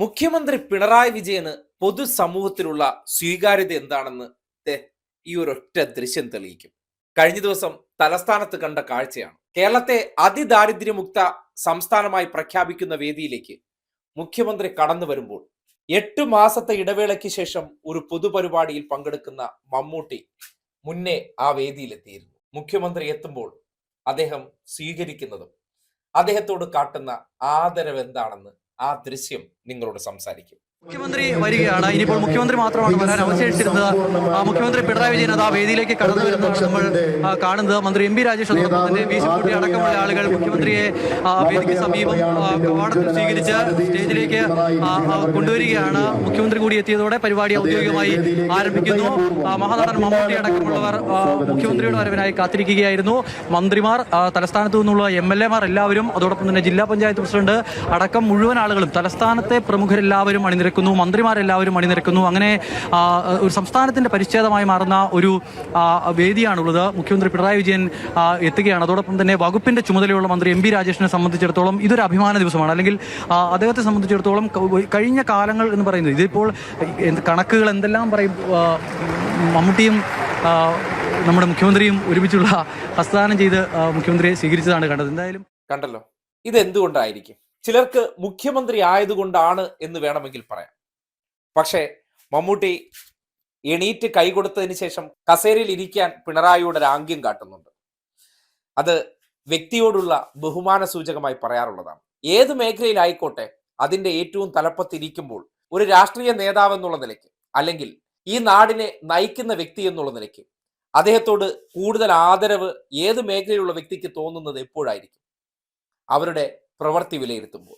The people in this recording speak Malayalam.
മുഖ്യമന്ത്രി പിണറായി വിജയന് പൊതുസമൂഹത്തിലുള്ള സ്വീകാര്യത എന്താണെന്ന് ദേ ഈ ഒരൊറ്റ ദൃശ്യം തെളിയിക്കും. കഴിഞ്ഞ ദിവസം തലസ്ഥാനത്ത് കണ്ട കാഴ്ചയാണ്. കേരളത്തെ അതിദാരിദ്ര്യമുക്ത സംസ്ഥാനമായി പ്രഖ്യാപിക്കുന്ന വേദിയിലേക്ക് മുഖ്യമന്ത്രി കടന്നു വരുമ്പോൾ 8 മാസത്തെ ഇടവേളയ്ക്ക് ശേഷം ഒരു പൊതുപരിപാടിയിൽ പങ്കെടുക്കുന്ന മമ്മൂട്ടി മുന്നേ ആ വേദിയിലെത്തിയിരുന്നു. മുഖ്യമന്ത്രി എത്തുമ്പോൾ അദ്ദേഹം സ്വീകരിക്കുന്നതും അദ്ദേഹത്തോട് കാട്ടുന്ന ആദരവ് എന്താണെന്ന് ആ ദൃശ്യം നിങ്ങളോട് സംസാരിക്കും. മുഖ്യമന്ത്രി വരികയാണ്. ഇനിയിപ്പോൾ മുഖ്യമന്ത്രി മാത്രമാണ് വരാൻ അവശേഷിച്ചിരുന്നത്. മുഖ്യമന്ത്രി പിണറായി വിജയൻ അത് ആ വേദിയിലേക്ക് കടന്നു വരുന്നതാണ് നമ്മൾ കാണുന്നത്. മന്ത്രി എം പി രാജേഷ് അതോടൊപ്പം തന്നെ വീശിക്കുട്ടി അടക്കമുള്ള ആളുകൾ മുഖ്യമന്ത്രിയെ വേദിക്ക് സമീപം കവാടത്തിൽ സ്വീകരിച്ച് സ്റ്റേജിലേക്ക് കൊണ്ടുവരികയാണ്. മുഖ്യമന്ത്രി കൂടി എത്തിയതോടെ പരിപാടി ഔദ്യോഗികമായി ആരംഭിക്കുന്നു. മഹാനടൻ മമ്മൂട്ടി അടക്കമുള്ളവർ മുഖ്യമന്ത്രിയുടെ വരവിനായി കാത്തിരിക്കുകയായിരുന്നു. മന്ത്രിമാർ, തലസ്ഥാനത്തു നിന്നുള്ള MLA മാർ എല്ലാവരും, അതോടൊപ്പം തന്നെ ജില്ലാ പഞ്ചായത്ത് പ്രസിഡന്റ് അടക്കം മുഴുവൻ ആളുകളും, തലസ്ഥാനത്തെ പ്രമുഖരെല്ലാവരും അണിനിരക്കുന്നു, മന്ത്രിമാരെല്ലാവരും അണിനിരക്കുന്നു. അങ്ങനെ ഒരു സംസ്ഥാനത്തിന്റെ പരിച്ഛേദമായി മാറുന്ന ഒരു വേദിയാണുള്ളത്. മുഖ്യമന്ത്രി പിണറായി വിജയൻ എത്തുകയാണ്. അതോടൊപ്പം തന്നെ വകുപ്പിന്റെ ചുമതലയുള്ള മന്ത്രി എം പി രാജേഷിനെ സംബന്ധിച്ചിടത്തോളം ഇതൊരു അഭിമാന ദിവസമാണ്. അല്ലെങ്കിൽ അദ്ദേഹത്തെ സംബന്ധിച്ചിടത്തോളം കഴിഞ്ഞ കാലങ്ങൾ എന്ന് പറയുന്നത്, ഇതിപ്പോൾ കണക്കുകൾ എന്തെല്ലാം പറയും, മമ്മൂട്ടിയും നമ്മുടെ മുഖ്യമന്ത്രിയും ഒരുമിച്ചുള്ള ഹസ്തദാനം ചെയ്ത് മുഖ്യമന്ത്രിയെ സ്വീകരിച്ചതാണ് കണ്ടത്. എന്തായാലും കണ്ടല്ലോ, ഇതെന്തുകൊണ്ടായിരിക്കും? ചിലർക്ക് മുഖ്യമന്ത്രി ആയതുകൊണ്ടാണ് എന്ന് വേണമെങ്കിൽ പറയാം. പക്ഷേ മമ്മൂട്ടി എണീറ്റ് കൈ കൊടുത്തതിന് ശേഷം കസേരയിൽ ഇരിക്കാൻ പിണറായിയോട് ഒരു ആംഗ്യം കാട്ടുന്നുണ്ട്. അത് വ്യക്തിയോടുള്ള ബഹുമാന സൂചകമായി പറയാറുള്ളതാണ്. ഏത് മേഖലയിലായിക്കോട്ടെ, അതിൻ്റെ ഏറ്റവും തലപ്പത്തിരിക്കുമ്പോൾ ഒരു രാഷ്ട്രീയ നേതാവ് എന്നുള്ള നിലയ്ക്ക്, അല്ലെങ്കിൽ ഈ നാടിനെ നയിക്കുന്ന വ്യക്തി എന്നുള്ള നിലയ്ക്ക് അദ്ദേഹത്തോട് കൂടുതൽ ആദരവ് ഏത് മേഖലയിലുള്ള വ്യക്തിക്ക് തോന്നുന്നത് എപ്പോഴായിരിക്കും? അവരുടെ പ്രവൃത്തി വിലയിരുത്തുമ്പോൾ.